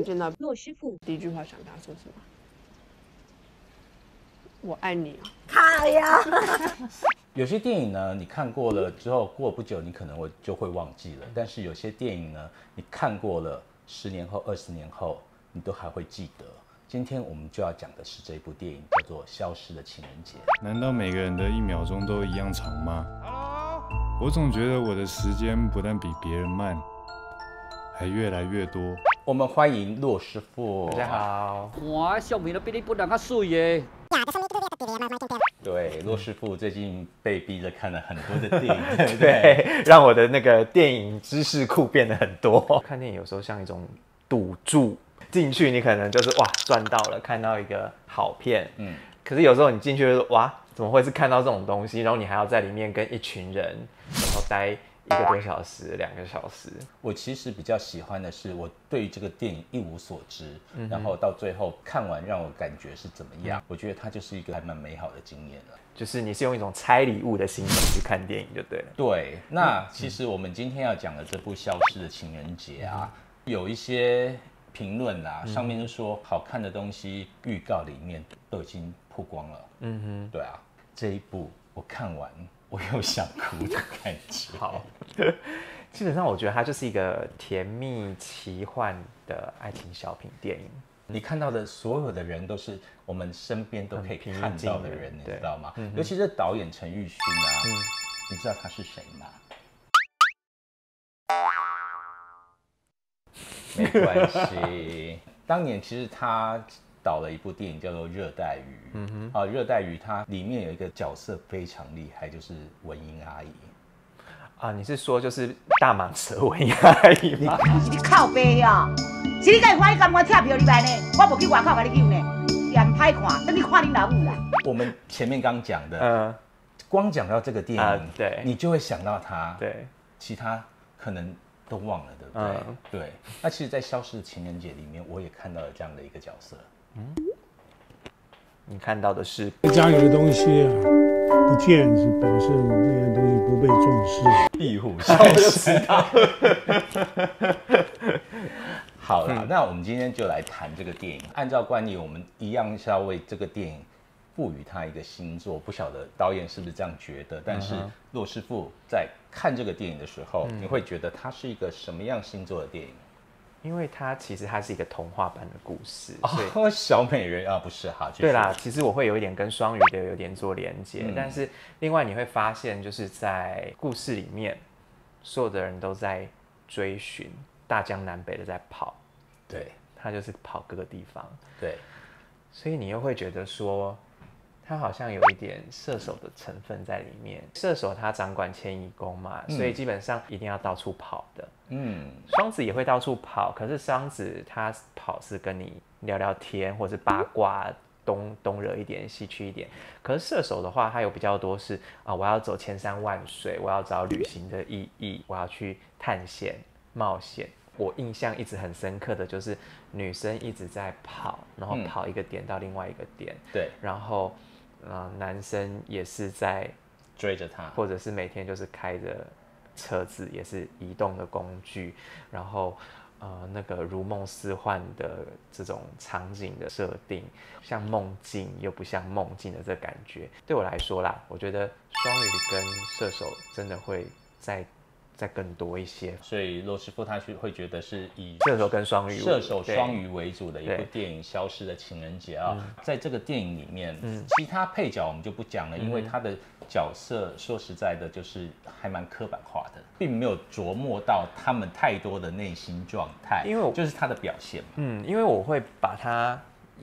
见到骆师傅，第一句话想跟他说什么？我爱你啊！卡呀！有些电影呢，你看过了之后，过不久你可能就会忘记了。但是有些电影呢，你看过了10年后、20年后，你都还会记得。今天我们就要讲的是这部电影，叫做《消失的情人节》。难道每个人的1秒钟都一样长吗？我总觉得我的时间不但比别人慢，还越来越多。我们欢迎骆师傅。大家好。哇，小明都比你本人较水耶。对，骆师傅最近被逼着看了很多的电影，对不对？对，让我的那个电影知识库变得很多。看电影有时候像一种赌注，进去你可能就是哇赚到了，看到一个好片，可是有时候你进去就说哇怎么会是看到这种东西，然后你还要在里面跟一群人，然后待1个多小时、2个小时。我其实比较喜欢的是，我对于这个电影一无所知，然后到最后看完让我感觉是怎么样？我觉得它就是一个还蛮美好的经验了。就是你是用一种拆礼物的心情去看电影就对了。对，那其实我们今天要讲的这部《消失的情人节》啊，有一些评论啦，上面就说好看的东西预告里面都已经曝光了。对啊，这一部我看完。我有想哭的感觉。好，基本上我觉得它就是一个甜蜜奇幻的爱情小品电影。你看到的所有的人都是我们身边都可以看到的人，你知道吗？尤其是导演陈玉勋啊，你知道他是谁吗？没关系，当年其实他导了一部电影叫做《热带鱼》，《热带鱼》它里面有一个角色非常厉害，就是文英阿姨。啊，你是说就是大蟒蛇文英阿姨吗？你靠背啊！是你家欢喜甘我跳票你来呢？我无去外口甲你救呢，嫌歹看，等你看你老母啦。我们前面刚讲的，光讲到这个电影，对，你就会想到它，对，其他可能都忘了，对不对？对。那其实，在《消失的情人节》里面，我也看到了这样的一个角色。你看到的是家里的东西啊，不见是表示那个东西不被重视。壁虎消失道。好啦，那我们今天就来谈这个电影。按照惯例，我们一样是要为这个电影赋予它一个星座。不晓得导演是不是这样觉得？但是骆师傅在看这个电影的时候，你会觉得它是一个什么样星座的电影？因为它其实是一个童话般的故事，所以小美人啊，不是哈？对啦，其实我会有一点跟双鱼的有点做连接，但是另外你会发现，就是在故事里面，所有的人都在追寻，大江南北的在跑，对，他就是跑各个地方，对，所以你又会觉得说，他好像有一点射手的成分在里面。射手他掌管迁移宫嘛，所以基本上一定要到处跑的。双子也会到处跑，可是双子他跑是跟你聊聊天，或是八卦，东惹一点，西去一点。可是射手的话，他有比较多是我要走千山万水，我要找旅行的意义，我要去探险冒险。我印象一直很深刻的就是女生一直在跑，然后跑一个点到另外一个点，对，然后男生也是在追着她，或者是每天就是开着车子，也是移动的工具，然后那个如梦似幻的这种场景的设定，像梦境又不像梦境的这感觉，对我来说啦，我觉得双鱼跟射手真的会再更多一些，所以骆师傅他会觉得是以射手跟双鱼双鱼为主的一部电影《消失的情人节》啊。在这个电影里面，其他配角我们就不讲了，因为他的角色说实在的，就是还蛮刻板化的，并没有琢磨到他们太多的内心状态，因为就是他的表现嘛。因为我会把它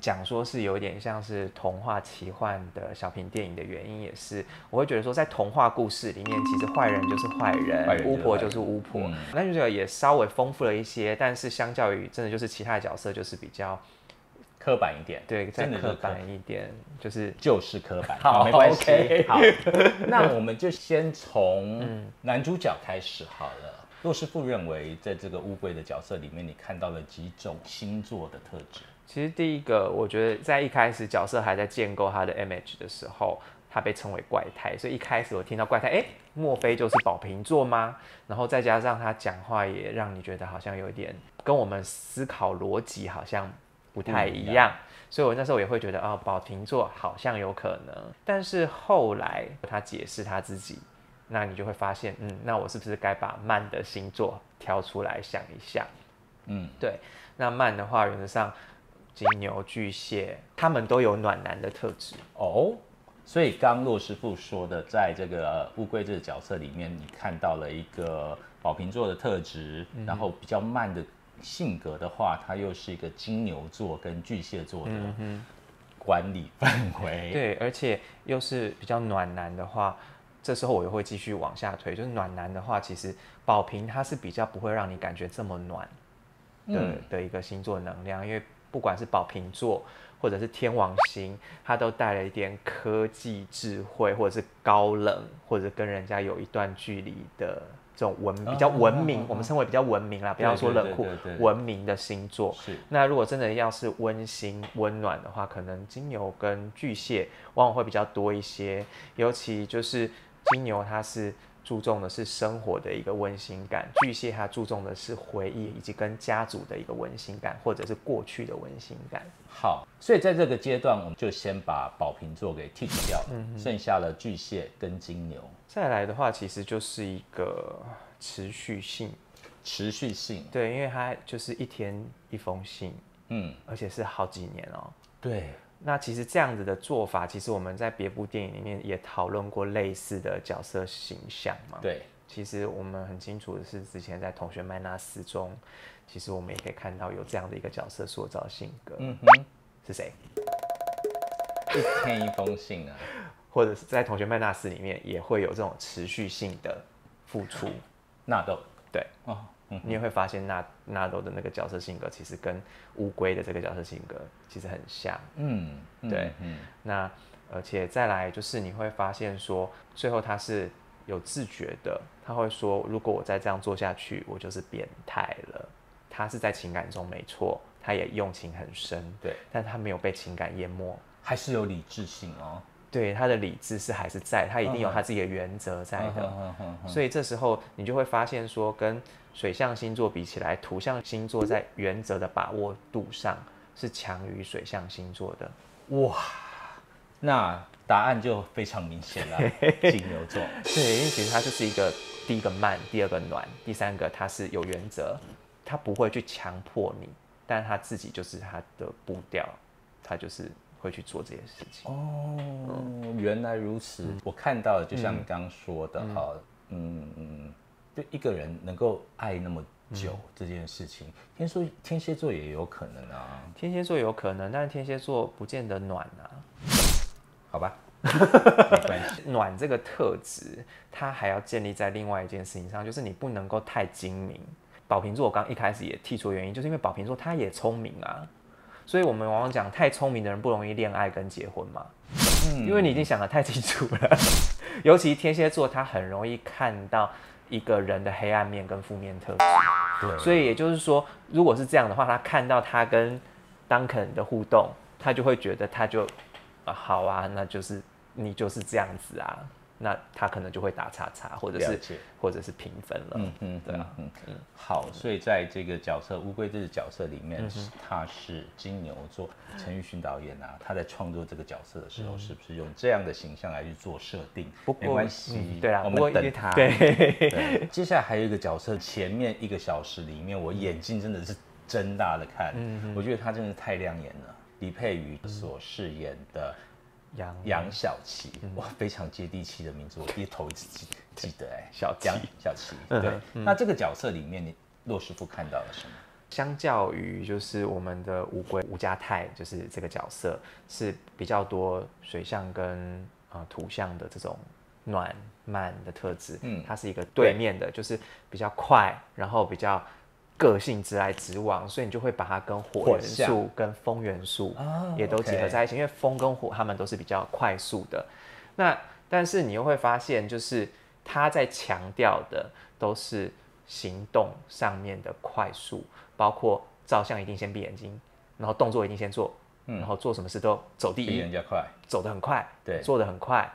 讲说是有点像是童话奇幻的小品电影的原因，也是我会觉得说，在童话故事里面，其实坏人就是坏人，巫婆就是巫婆，那就觉得也稍微丰富了一些，但是相较于真的就是其他的角色，就是比较刻板一点，对，再刻板一点，就是刻板。好，没关系。Okay. 好，那我们就先从男主角开始好了。骆师傅认为，在这个乌龟的角色里面，你看到了几种星座的特质？其实第一个，我觉得在一开始角色还在建构他的 image 的时候，他被称为怪胎，所以一开始我听到怪胎，莫非就是宝瓶座吗？然后再加上他讲话也让你觉得好像有点跟我们思考逻辑好像不太一样，所以我那时候也会觉得宝瓶座好像有可能。但是后来他解释他自己，那你就会发现，那我是不是该把慢的星座挑出来想一下？对，那慢的话，原则上金牛、巨蟹，他们都有暖男的特质哦。所以刚骆师傅说的，在这个乌龟这个角色里面，你看到了一个宝瓶座的特质，然后比较慢的性格的话，它又是一个金牛座跟巨蟹座的管理氛围。对，而且又是比较暖男的话，这时候我又会继续往下推，就是暖男的话，其实宝瓶它是比较不会让你感觉这么暖的一个星座能量，因为不管是宝瓶座或者是天王星，它都带了一点科技智慧，或者是高冷，或者跟人家有一段距离的这种比较文明，我们称为比较文明啦，不要说冷酷，文明的星座。那如果真的要是温馨温暖的话，可能金牛跟巨蟹往往会比较多一些，尤其就是金牛它是注重的是生活的一个温馨感，巨蟹它注重的是回忆以及跟家族的一个温馨感，或者是过去的温馨感。好，所以在这个阶段，我们就先把宝瓶座给剔除掉，剩下了巨蟹跟金牛。再来的话，其实就是一个持续性，对，因为它就是一天一封信，而且是好几年哦。对。那其实这样子的做法，其实我们在别部电影里面也讨论过类似的角色形象嘛。对，其实我们很清楚的是，之前在《同学麦纳斯》中，其实我们也可以看到有这样的一个角色塑造性格。是谁？一天一封信啊，或者是在《同学麦纳斯》里面也会有这种持续性的付出。纳豆，对哦。你也会发现纳豆的那个角色性格，其实跟乌龟的这个角色性格其实很像。对。那而且再来就是你会发现说，最后他是有自觉的，他会说，如果我再这样做下去，我就是变态了。他是在情感中没错，他也用情很深，对，但他没有被情感淹没，还是有理智性哦。对，他的理智是还是在，他一定有他自己的原则在的。所以这时候你就会发现说，跟水象星座比起来，土象星座在原则的把握度上是强于水象星座的。哇，那答案就非常明显了，金牛座。对，因为其实它就是一个第一个慢，第二个暖，第三个它是有原则，他不会去强迫你，但他自己就是他的步调，他就是会去做这些事情。原来如此。我看到了，就像你刚刚说的哈，就一个人能够爱那么久这件事情，天蝎座也有可能啊。天蝎座有可能，但是天蝎座不见得暖啊。好吧，没关系。暖这个特质，它还要建立在另外一件事情上，就是你不能够太精明。宝瓶座我刚一开始也剔除的原因，就是因为宝瓶座他也聪明啊，所以我们往往讲太聪明的人不容易恋爱跟结婚嘛。因为你已经想得太清楚了。尤其天蝎座，他很容易看到一个人的黑暗面跟负面特质。对，所以也就是说，如果是这样的话，他看到他跟 Duncan 的互动，他就会觉得他就好啊，那就是你就是这样子啊。那他可能就会打叉叉，或者是平分了。对啊。好，所以在这个角色乌龟这个角色里面，他是金牛座。陈玉勋导演啊，他在创作这个角色的时候，是不是用这样的形象来去做设定？没关系，对啦，我们等他。对。接下来还有一个角色，前面1个小时里面，我眼睛真的是睁大的看，我觉得他真的太亮眼了。李佩瑜所饰演的杨小琪，哇，非常接地气的名字，我头一次记得小琪。对，那这个角色里面，骆师傅看到了什么？相较于就是我们的乌龟吴家泰，就是这个角色是比较多水象跟土象的这种暖慢的特质，它是一个对面的，就是比较快，然后比较个性直来直往，所以你就会把它跟火元素跟风元素也都结合在一起，因为风跟火它们都是比较快速的。那但是你又会发现，就是它在强调的都是行动上面的快速，包括照相一定先闭眼睛，然后动作一定先做，然后做什么事都走第一，比人家快，走得很快，对，做得很快，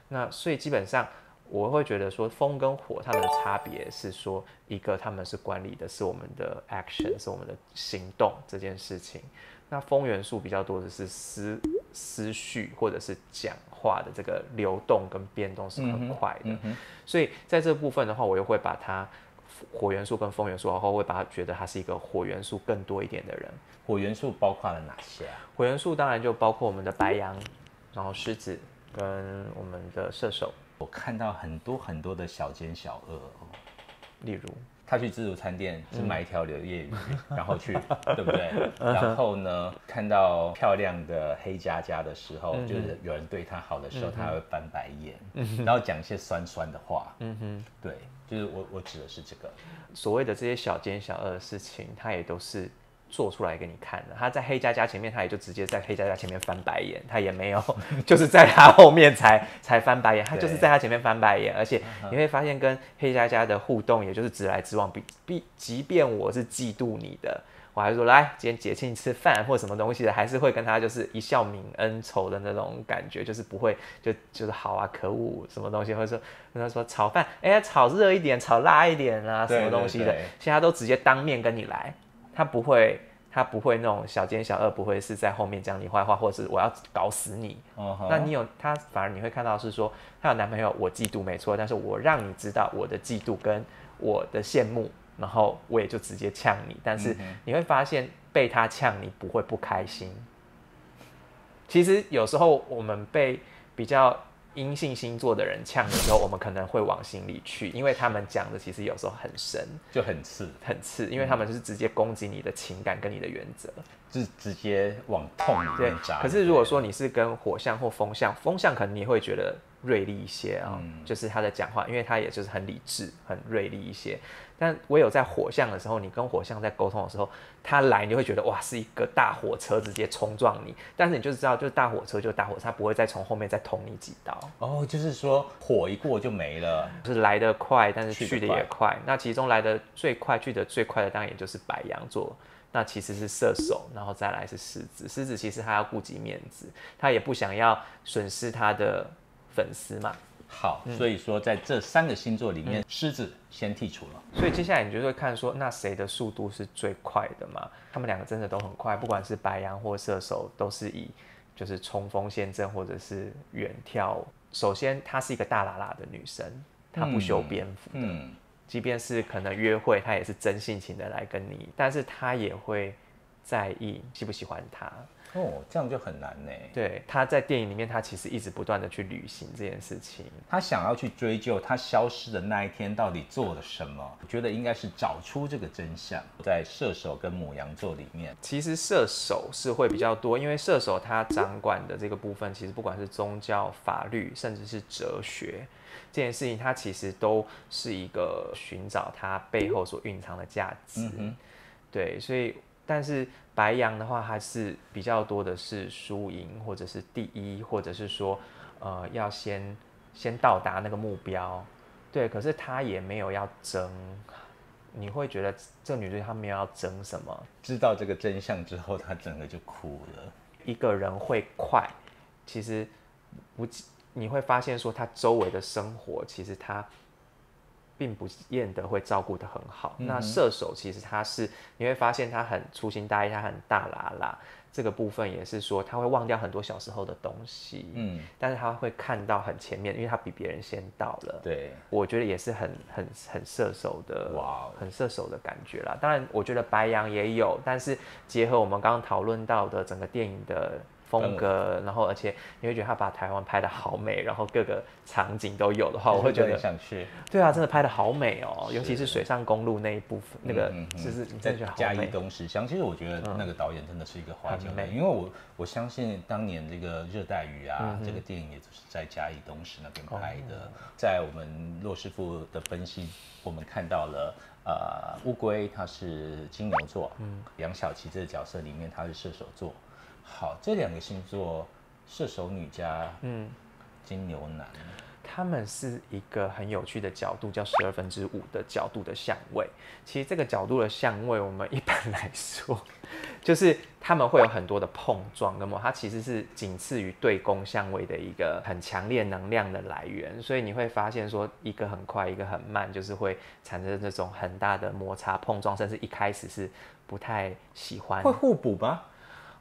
那所以基本上我会觉得说风跟火它们的差别是说，一个他们是管理的是我们的 action， 是我们的行动这件事情，那风元素比较多的是思绪或者是讲话的这个流动跟变动是很快的，所以在这部分的话，我又会把它火元素跟风元素，然后会把它觉得他是一个火元素更多一点的人。火元素包括了哪些啊？火元素当然就包括我们的白羊，然后狮子跟我们的射手。我看到很多很多的小奸小恶哦，例如他去自助餐店是买一条柳叶鱼，然后去，对不对？然后呢，看到漂亮的黑佳佳的时候，就是有人对他好的时候，他还会翻白眼，然后讲一些酸酸的话。对，就是我指的是这个。所谓的这些小奸小恶的事情，他也都是做出来给你看的。他在黑佳佳前面，他也就直接在黑佳佳前面翻白眼，他也没有就是在他后面才翻白眼，他就是在他前面翻白眼。而且你会发现跟黑佳佳的互动，也就是直来直往，即便我是嫉妒你的，我还说来今天节庆吃饭或什么东西的，还是会跟他就是一笑泯恩仇的那种感觉，就是不会就是好啊可恶什么东西，或者说跟他说炒饭炒热一点，炒辣一点啊什么东西的，现在他都直接当面跟你来。他不会那种小奸小恶，不会是在后面讲你坏话，或者是我要搞死你。那你有他，反而你会看到是说，他有男朋友，我嫉妒没错，但是我让你知道我的嫉妒跟我的羡慕，然后我也就直接呛你。但是你会发现被他呛，你不会不开心。其实有时候我们被比较阴性星座的人呛的时候，我们可能会往心里去，因为他们讲的其实有时候很深，就很刺，因为他们是直接攻击你的情感跟你的原则，就是直接往痛里面扎。可是如果说你是跟火象或风象可能你会觉得锐利一些啊，就是他的讲话，因为他也就是很理智、很锐利一些。但唯有在火象的时候，你跟火象在沟通的时候，他来你就会觉得哇是一个大火车直接冲撞你，但是你就知道就是大火车就是大火车，他不会再从后面再捅你几刀。就是说火一过就没了，就是来得快，但是去得也快。那其中来得最快、去得最快的当然也就是白羊座。那其实是射手，然后再来是狮子。狮子其实他要顾及面子，他也不想要损失他的粉丝嘛。好，所以说在这3个星座里面，狮子先剔除了。所以接下来你就会看说，那谁的速度是最快的嘛？他们2个真的都很快，不管是白羊或射手，都是以就是冲锋陷阵或者是远眺。首先，她是一个大喇喇的女生，她不修边幅的，即便是可能约会，她也是真性情的来跟你，但是她也会在意喜不喜欢她。这样就很难呢。对，他在电影里面，他其实一直不断的去履行这件事情。他想要去追究他消失的那一天到底做了什么，我觉得应该是找出这个真相。在射手跟牡羊座里面，其实射手是会比较多，因为射手他掌管的这个部分，其实不管是宗教、法律，甚至是哲学这件事情，它其实都是一个寻找它背后所蕴藏的價值。对，所以但是白羊的话，它是比较多的是输赢，或者是第一，或者是说，要先到达那个目标，对。可是他也没有要争，你会觉得这女主角她没有要争什么。知道这个真相之后，她整个就哭了。一个人会快，其实你会发现说，他周围的生活其实他并不见得会照顾得很好。那射手其实你会发现他很粗心大意，他很大喇喇，这个部分也是说他会忘掉很多小时候的东西，但是他会看到很前面，因为他比别人先到了。对，我觉得也是很射手的，很射手的感觉啦。当然，我觉得白羊也有，但是结合我们刚刚讨论到的整个电影的风格，然后而且你会觉得他把台湾拍得好美，然后各个场景都有的话，我会觉得想去。对啊，真的拍得好美哦，尤其是水上公路那一部分，那个就是你真的觉得好美。嘉义东石乡，其实我觉得那个导演真的是一个花椒类，因为我相信当年这个热带鱼啊，这个电影也就是在嘉义东石那边拍的。在我们骆师傅的分析，我们看到了乌龟它是金牛座，杨小琪这个角色里面他是射手座。好，这2个星座，射手女加金牛男，他们是一个很有趣的角度，叫5/12的角度的相位。其实这个角度的相位，我们一般来说，就是他们会有很多的碰撞，那么它其实是仅次于对宫相位的一个很强烈能量的来源。所以你会发现说，一个很快，一个很慢，就是会产生这种很大的摩擦碰撞，甚至一开始是不太喜欢。会互补吗？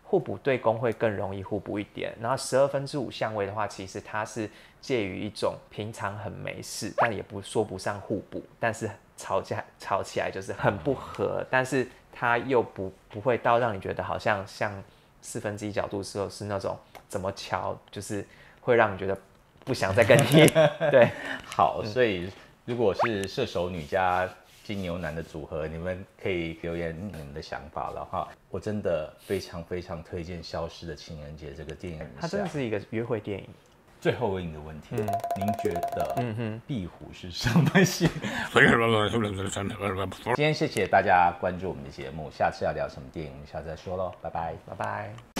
互补对宫会更容易互补一点，然后5/12相位的话，其实它是介于一种平常很没事，但也说不上互补，但是吵起来就是很不合，但是它又不会到让你觉得好像1/4角度的时候是那种怎么瞧，就是会让你觉得不想再跟你对。好，所以如果是射手女加金牛男的组合，你们可以留言你们的想法了哈。我真的非常非常推荐《消失的情人节》这个电影，它真的是一个约会电影。最后问一个问题，您觉得壁虎是什么星？今天谢谢大家关注我们的节目，下次要聊什么电影，我们下次再说喽，拜拜，拜拜。